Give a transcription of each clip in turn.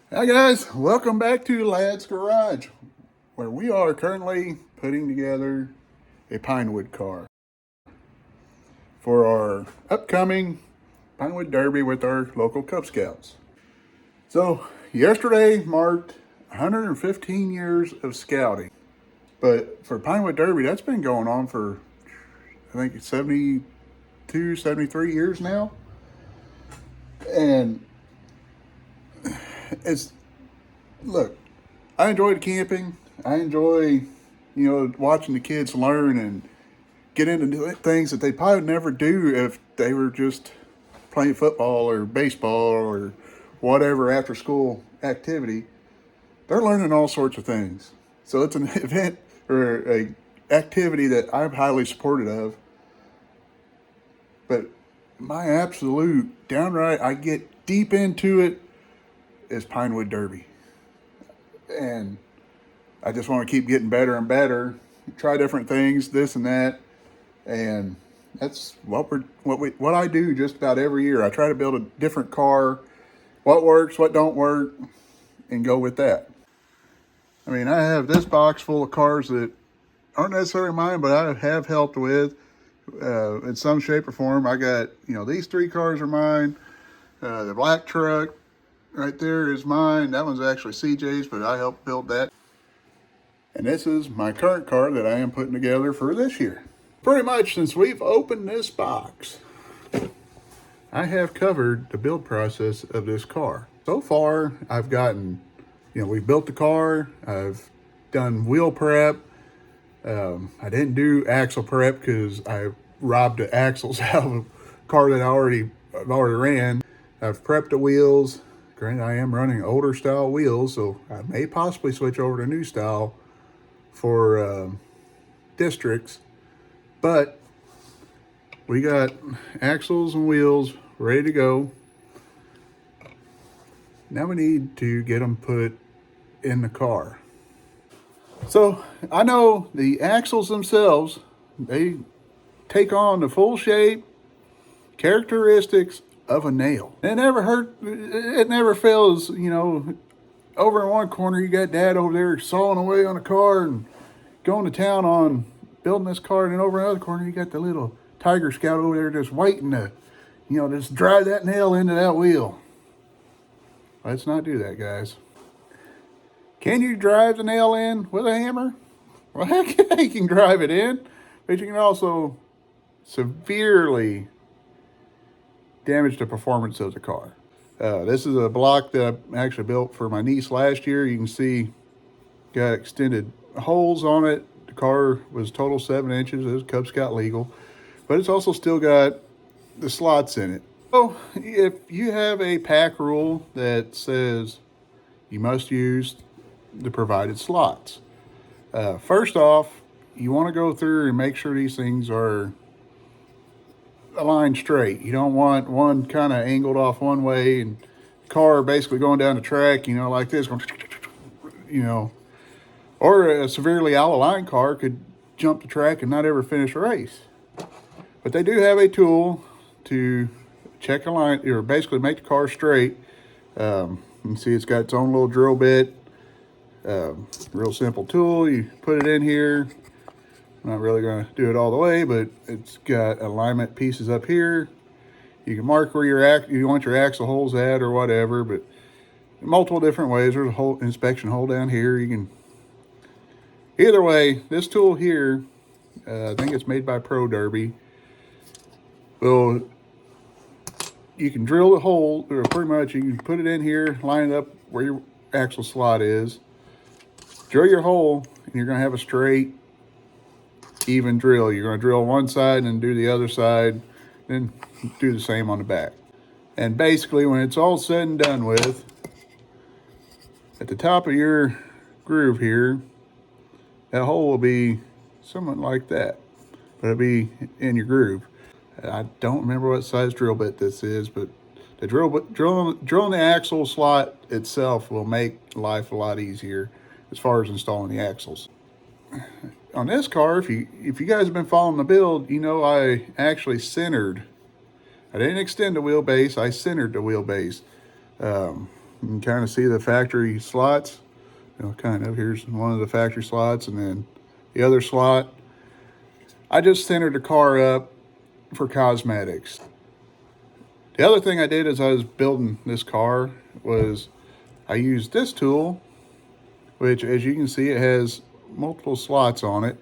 Hi guys, welcome back to Lad's Garage, where we are currently putting together a pinewood car for our upcoming pinewood derby with our local Cub Scouts. So yesterday marked 115 years of scouting, but for pinewood derby, that's been going on for I think it's 72, 73 years now, and it's look, I enjoyed camping. I enjoy, watching the kids learn and get into things that they probably would never do if they were just playing football or baseball or whatever after school activity. They're learning all sorts of things. So it's an event or a activity that I'm highly supportive of. But my absolute downright, I get deep into it, is Pinewood Derby. And I just want to keep getting better and better, try different things, this and that, and that's what I do just about every year. I try to build a different car, what works, what don't work, and go with that. I mean, I have this box full of cars that aren't necessarily mine, but I have helped with in some shape or form. I got these three cars are mine. The black truck right there is mine. That one's actually CJ's, but I helped build that. And this is my current car that I am putting together for this year. Pretty much since we've opened this box, I have covered the build process of this car. So far, I've gotten, we built the car, I've done wheel prep. I didn't do axle prep because I robbed the axles out of a car that I've already ran. I've prepped the wheels. Granted, I am running older style wheels, so I may possibly switch over to new style for districts, but we got axles and wheels ready to go. Now we need to get them put in the car. So I know the axles themselves, they take on the full shape characteristics of a nail. It never fails, over in one corner, you got Dad over there sawing away on a car and going to town on building this car. And then over in the other corner, you got the little Tiger Scout over there just waiting to, just drive that nail into that wheel. Let's not do that, guys. Can you drive the nail in with a hammer? Well, heck yeah, you can drive it in, but you can also severely damage the performance of the car. This is a block that I actually built for my niece last year. You can see got extended holes on it. The car was total 7 inches. It was Cub Scout legal, but it's also still got the slots in it. So if you have a pack rule that says you must use the provided slots, first off, you want to go through and make sure these things are aligned straight. You don't want one kind of angled off one way and car basically going down the track, like this, going, or a severely out-of-line car could jump the track and not ever finish a race. But they do have a tool to check a line, or basically make the car straight. You can see it's got its own little drill bit. Real simple tool. You put it in here. I'm not really going to do it all the way, but it's got alignment pieces up here. You can mark where you want your axle holes at or whatever, but multiple different ways. There's a whole inspection hole down here. You can, either way, this tool here, I think it's made by Pro Derby. Well, you can drill the hole, or pretty much you can put it in here, line it up where your axle slot is, drill your hole, and you're going to have a straight, even drill. You're going to drill one side and do the other side, then do the same on the back. And basically, when it's all said and done with, at the top of your groove here, that hole will be somewhat like that, but it'll be in your groove. I don't remember what size drill bit this is, but the drilling the axle slot itself will make life a lot easier as far as installing the axles. On this car, if you guys have been following the build, I actually centered. I didn't extend the wheelbase, I centered the wheelbase. You can kind of see the factory slots. Here's one of the factory slots, and then the other slot. I just centered the car up for cosmetics. The other thing I did as I was building this car was I used this tool, which, as you can see, it has multiple slots on it.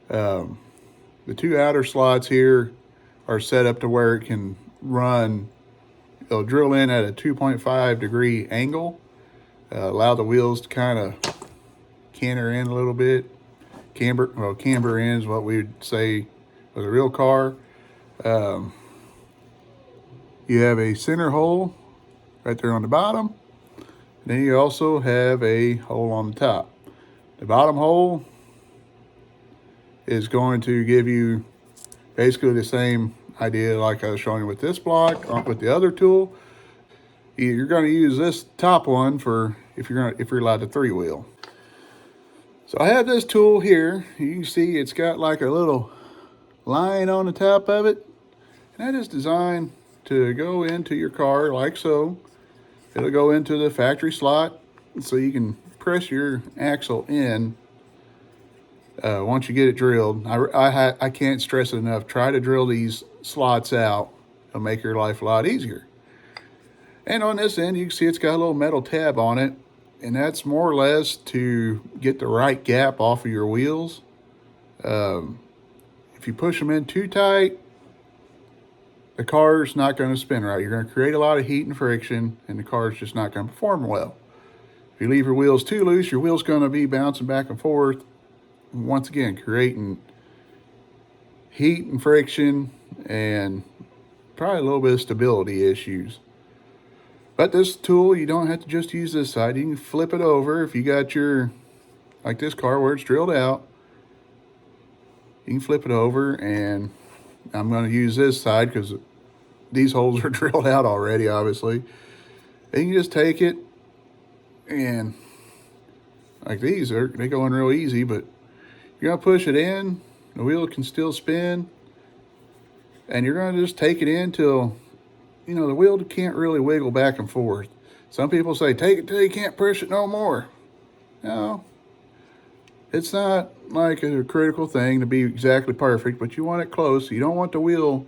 The two outer slots here are set up to where it can run. It'll drill in at a 2.5 degree angle, allow the wheels to kind of canter in a little bit. Camber in is what we would say with a real car. You have a center hole right there on the bottom. Then you also have a hole on the top. The bottom hole is going to give you basically the same idea like I was showing you with this block, with the other tool. You're going to use this top one for if you're allowed to 3-wheel. So I have this tool here. You can see it's got like a little line on the top of it. And that is designed to go into your car like so. It'll go into the factory slot so you can press your axle in once you get it drilled. I can't stress it enough. Try to drill these slots out. It'll make your life a lot easier. And on this end, you can see it's got a little metal tab on it. And that's more or less to get the right gap off of your wheels. If you push them in too tight, the car's not going to spin right. You're going to create a lot of heat and friction, and the car's just not going to perform well. If you leave your wheels too loose, your wheel's going to be bouncing back and forth, once again, creating heat and friction and probably a little bit of stability issues. But this tool, you don't have to just use this side. You can flip it over. If you got your, like this car where it's drilled out, you can flip it over, and I'm going to use this side because these holes are drilled out already, obviously. And you can just take it, and like these, they go in real easy, but you're going to push it in. The wheel can still spin, and you're going to just take it in till, you know, the wheel can't really wiggle back and forth. Some people say, take it till you can't push it no more. No, it's not like a critical thing to be exactly perfect, but you want it close. You don't want the wheel,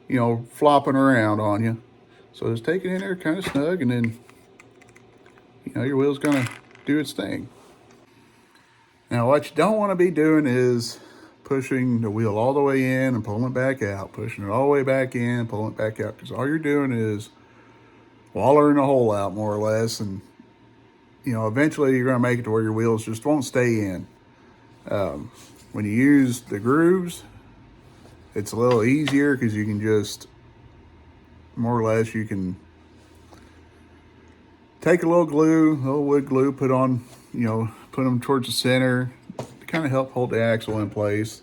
you know, flopping around on you. So just take it in there kind of snug, and then, you know, your wheel's gonna do its thing. Now, what you don't want to be doing is pushing the wheel all the way in and pulling it back out, pushing it all the way back in, pulling it back out, because all you're doing is wallering the hole out more or less, and, you know, eventually you're going to make it to where your wheels just won't stay in. When you use the grooves, it's a little easier because you can just, more or less, you can take a little glue, a little wood glue, put on, you know, put them towards the center to kind of help hold the axle in place.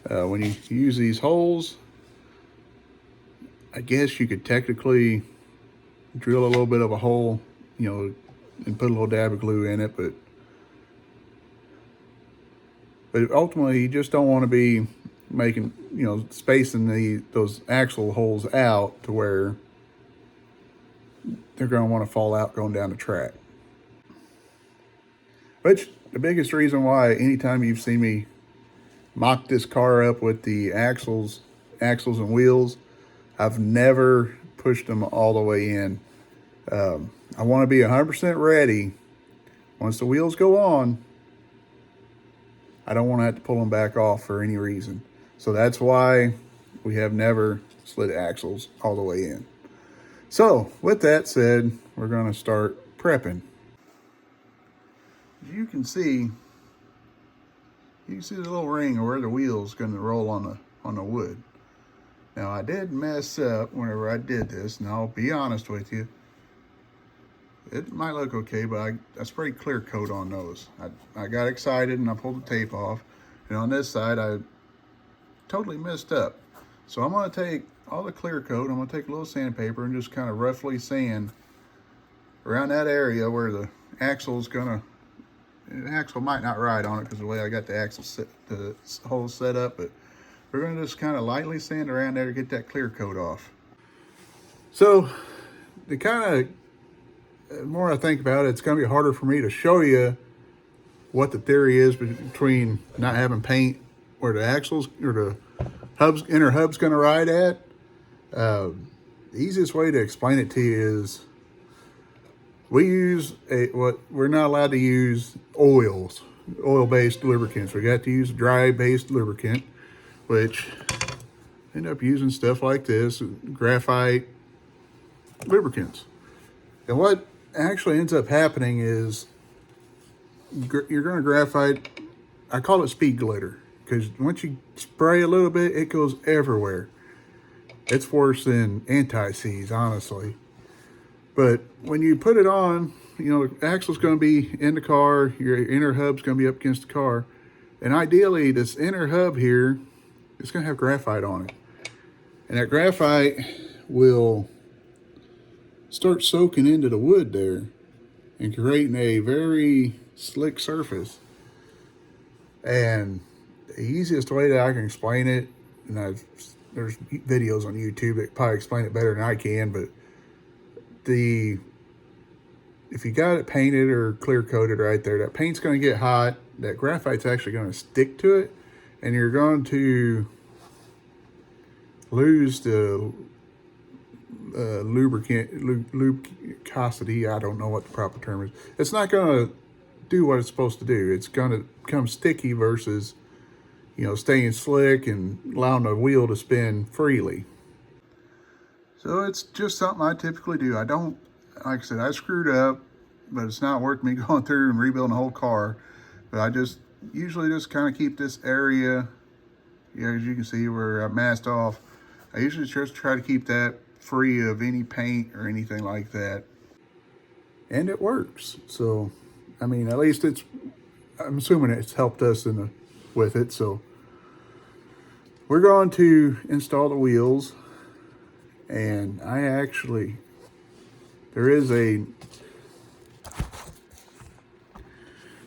When you use these holes, I guess you could technically drill a little bit of a hole, you know, and put a little dab of glue in it, but ultimately you just don't want to be making, you know, spacing those axle holes out to where they're going to want to fall out going down the track. Which, the biggest reason why anytime you've seen me mock this car up with the axles and wheels, I've never pushed them all the way in. I want to be 100% ready. Once the wheels go on, I don't want to have to pull them back off for any reason. So that's why we have never slid axles all the way in. So with that said, we're going to start prepping. As you can see the little ring where the wheel's going to roll on the wood. Now, I did mess up whenever I did this, and I'll be honest with you. It might look okay, but I sprayed clear coat on those. I got excited and I pulled the tape off. And on this side, I totally messed up. So I'm going to take all the clear coat, I'm going to take a little sandpaper and just kind of roughly sand around that area where the axle's going to, the axle might not ride on it because the way I got the axle the hole set up, but we're going to just kind of lightly sand around there to get that clear coat off. So to kind of the more I think about it, it's going to be harder for me to show you what the theory is between not having paint where the axles or the hubs, inner hub's going to ride at. The easiest way to explain it to you is we use what we're not allowed to use oil-based lubricants. We got to use dry-based lubricant, which end up using stuff like this, graphite lubricants. And what actually ends up happening is you're going to graphite, I call it speed glitter, because once you spray a little bit, it goes everywhere. It's worse than anti-seize, honestly. But when you put it on, you know, the axle's going to be in the car, your inner hub's going to be up against the car. And ideally, this inner hub here is going to have graphite on it. And that graphite will start soaking into the wood there and creating a very slick surface. And the easiest way that I can explain it, and there's videos on YouTube that probably explain it better than I can, but if you got it painted or clear coated right there, that paint's going to get hot, that graphite's actually going to stick to it, and you're going to lose the lubricosity. I don't know what the proper term is. It's not going to do what it's supposed to do. It's going to become sticky versus, you know, staying slick and allowing the wheel to spin freely. So it's just something I typically do. I don't, like I said, I screwed up, but it's not worth me going through and rebuilding the whole car. But I just usually just kind of keep this area, as you can see where I masked off. I usually just try to keep that free of any paint or anything like that. And it works. So, I mean, at least I'm assuming it's helped us with it. So we're going to install the wheels. And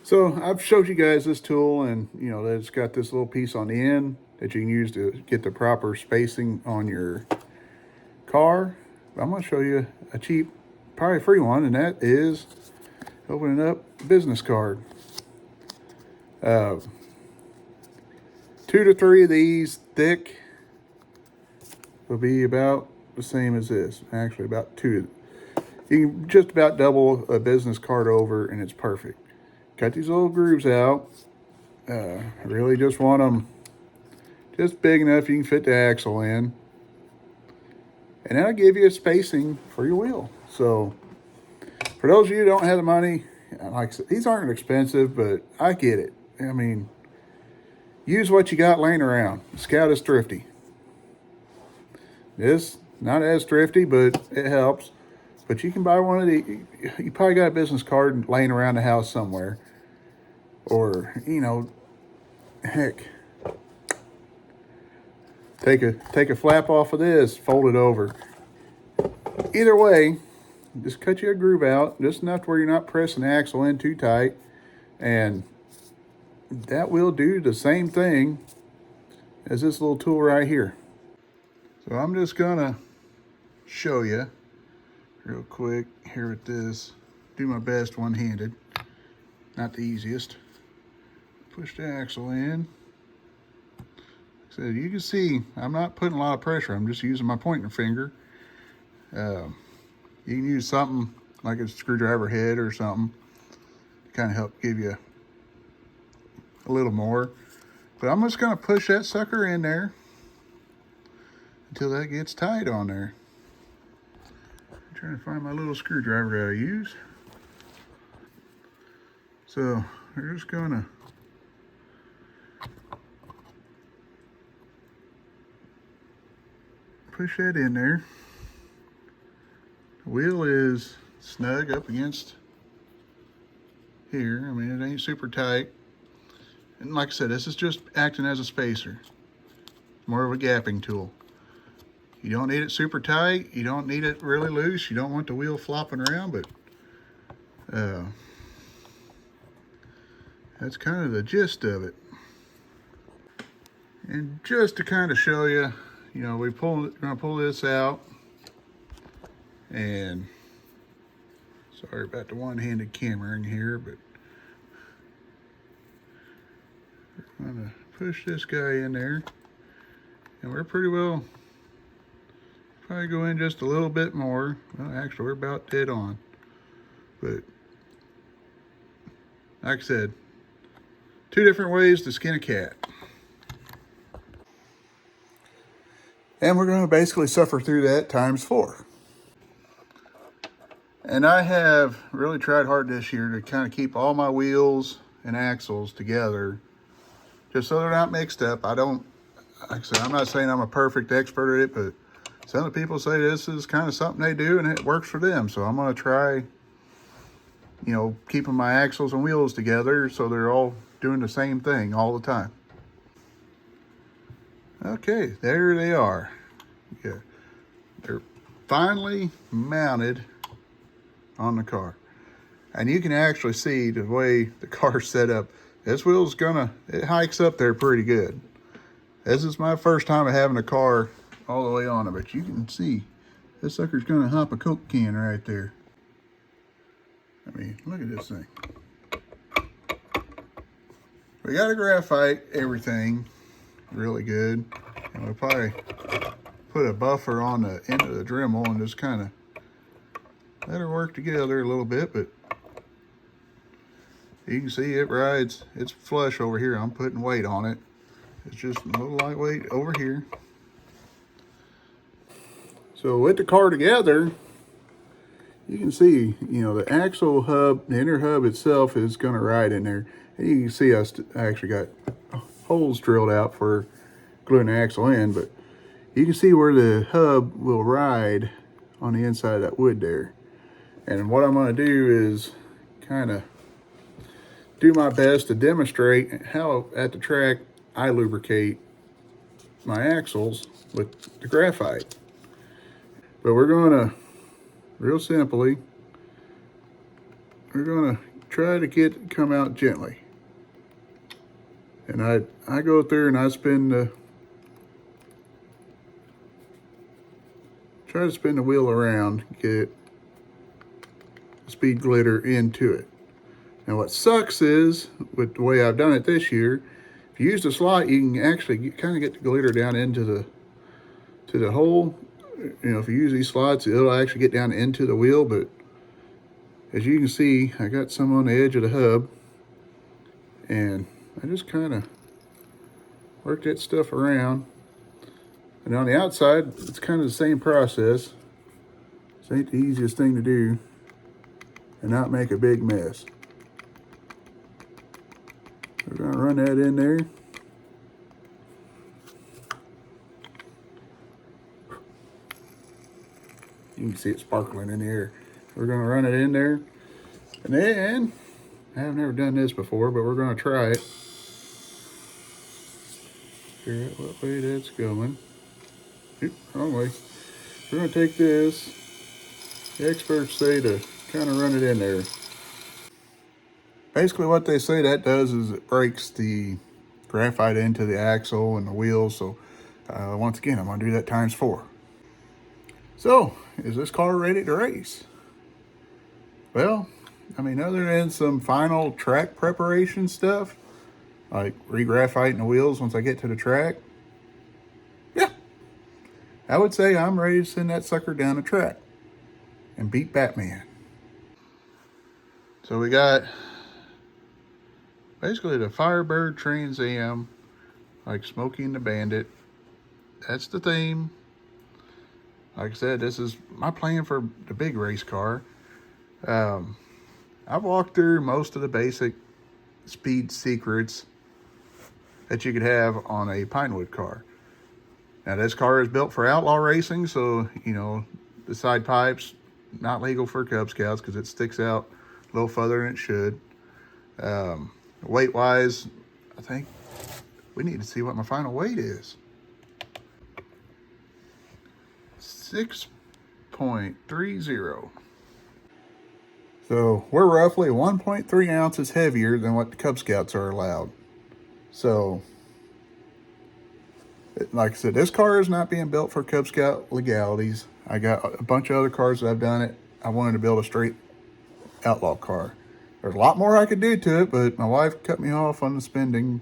so I've showed you guys this tool, and you know that it's got this little piece on the end that you can use to get the proper spacing on your car. I'm going to show you a cheap, probably free one, and that is opening up a business card. 2 to 3 of these thick will be about the same as this. Actually, about 2. You can just about double a business card over, and it's perfect. Cut these little grooves out. I really just want them just big enough you can fit the axle in. And that'll give you a spacing for your wheel. So, for those of you who don't have the money, like I said, these aren't expensive, but I get it. I mean, use what you got laying around. Scout is thrifty. This, not as thrifty, but it helps. But you can buy one of the, you probably got a business card laying around the house somewhere. Or, you know, heck, take a flap off of this, fold it over. Either way, just cut you a groove out, just enough to where you're not pressing the axle in too tight. And that will do the same thing as this little tool right here. So I'm just gonna show you real quick here with this. Do my best one-handed, not the easiest. Push the axle in. So you can see I'm not putting a lot of pressure. I'm just using my pointer finger. You can use something like a screwdriver head or something to kind of help give you a little more. But I'm just gonna push that sucker in there until that gets tight on there. I'm trying to find my little screwdriver that I use. So we're just gonna push that in there. The wheel is snug up against here. I mean, it ain't super tight. And like I said, this is just acting as a spacer. More of a gapping tool. You don't need it super tight. You don't need it really loose. You don't want the wheel flopping around, but that's kind of the gist of it. And just to kind of show you, you know, we're gonna pull this out, and Sorry about the one-handed camera in here, but I'm gonna push this guy in there, and we're pretty well, probably go in just a little bit more. Well, actually, we're about dead on, but like I said, 2 different ways to skin a cat. And we're gonna basically suffer through that times 4. And I have really tried hard this year to kind of keep all my wheels and axles together, just so they're not mixed up. I don't, like I said, I'm not saying I'm a perfect expert at it, but some of the people say this is kind of something they do and it works for them. So I'm gonna try, keeping my axles and wheels together so they're all doing the same thing all the time. Okay, there they are. Yeah, they're finally mounted on the car. And you can actually see the way the car's set up. This wheel's it hikes up there pretty good. This is my first time of having a car all the way on it, but you can see this sucker's gonna hop a Coke can right there. I mean, look at this thing. We got a graphite everything really good. And we'll probably put a buffer on the end of the Dremel and just kind of let her work together a little bit, but you can see it rides. It's flush over here. I'm putting weight on it. It's just a little lightweight over here. So with the car together, you can see, the axle hub, the inner hub itself is going to ride in there. And you can see I actually got holes drilled out for gluing the axle in, but you can see where the hub will ride on the inside of that wood there. And what I'm going to do is kind of do my best to demonstrate how at the track I lubricate my axles with the graphite. But we're going to, real simply, we're going to try to come out gently. And I go through and I try to spin the wheel around, get speed glitter into it. Now what sucks is, with the way I've done it this year, if you use the slot, you can actually kind of get the glitter down into the hole. If you use these slots, it'll actually get down into the wheel, but as you can see, I got some on the edge of the hub, and I just kind of work that stuff around. And on the outside, it's kind of the same process. This ain't the easiest thing to do and not make a big mess. We're gonna run that in there. You can see it sparkling in the air. We're gonna run it in there. And then, I've never done this before, but we're gonna try it. Figure out what way that's going. Oop, wrong way. We're gonna take this. The experts say to kind of run it in there. Basically what they say that does is it breaks the graphite into the axle and the wheels. So once again, I'm gonna do that times 4. So, is this car ready to race? Well, I mean, other than some final track preparation stuff, like re-graphiting the wheels once I get to the track, yeah, I would say I'm ready to send that sucker down the track and beat Batman. So we got basically the Firebird Trans Am, like Smokey and the Bandit. That's the theme. Like I said, this is my plan for the big race car. I've walked through most of the basic speed secrets that you could have on a pinewood car. Now this car is built for outlaw racing, so the side pipes not legal for Cub Scouts because it sticks out a little further than it should. Weight wise, I think we need to see what my final weight is. 6.30. So we're roughly 1.3 ounces heavier than what the Cub Scouts are allowed. So, like I said, this car is not being built for Cub Scout legalities. I got a bunch of other cars that I've done it. I wanted to build a straight outlaw car. There's a lot more I could do to it, but my wife cut me off on the spending.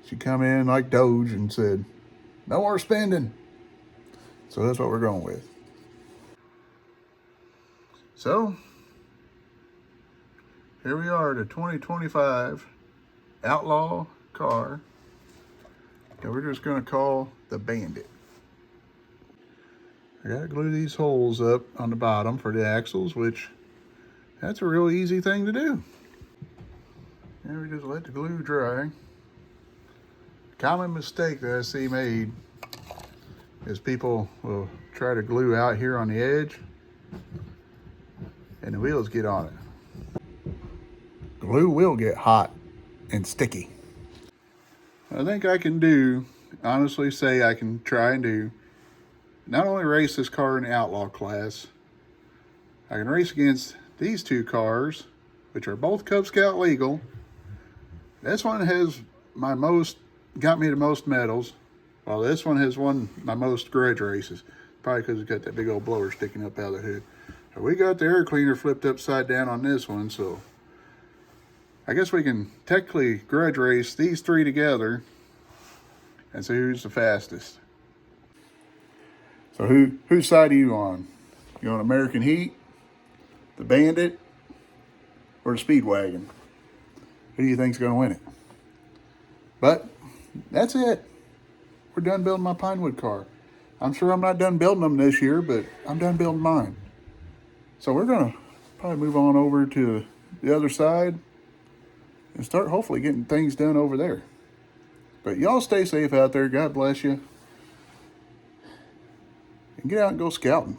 She come in like Doge and said, no more spending. So that's what we're going with. So here we are, the 2025 outlaw car that we're just going to call the Bandit. I got to glue these holes up on the bottom for the axles, which that's a real easy thing to do. And we just let the glue dry. Common mistake that I see made is people will try to glue out here on the edge and the wheels get on it. Glue will get hot and sticky. I think I can honestly say I can try and do, not only race this car in the outlaw class, I can race against these two cars, which are both Cub Scout legal. This one has got me the most medals, while this one has won my most grudge races, probably because it's got that big old blower sticking up out of the hood. So we got the air cleaner flipped upside down on this one, so I guess we can technically grudge race these three together and see who's the fastest. So whose side are you on? You on American Heat, the Bandit, or the Speedwagon? Who do you think's gonna win it? But that's it. We're done building my pinewood car. I'm sure I'm not done building them this year, but I'm done building mine. So we're gonna probably move on over to the other side and start hopefully getting things done over there. But y'all stay safe out there. God bless you. And get out and go scouting.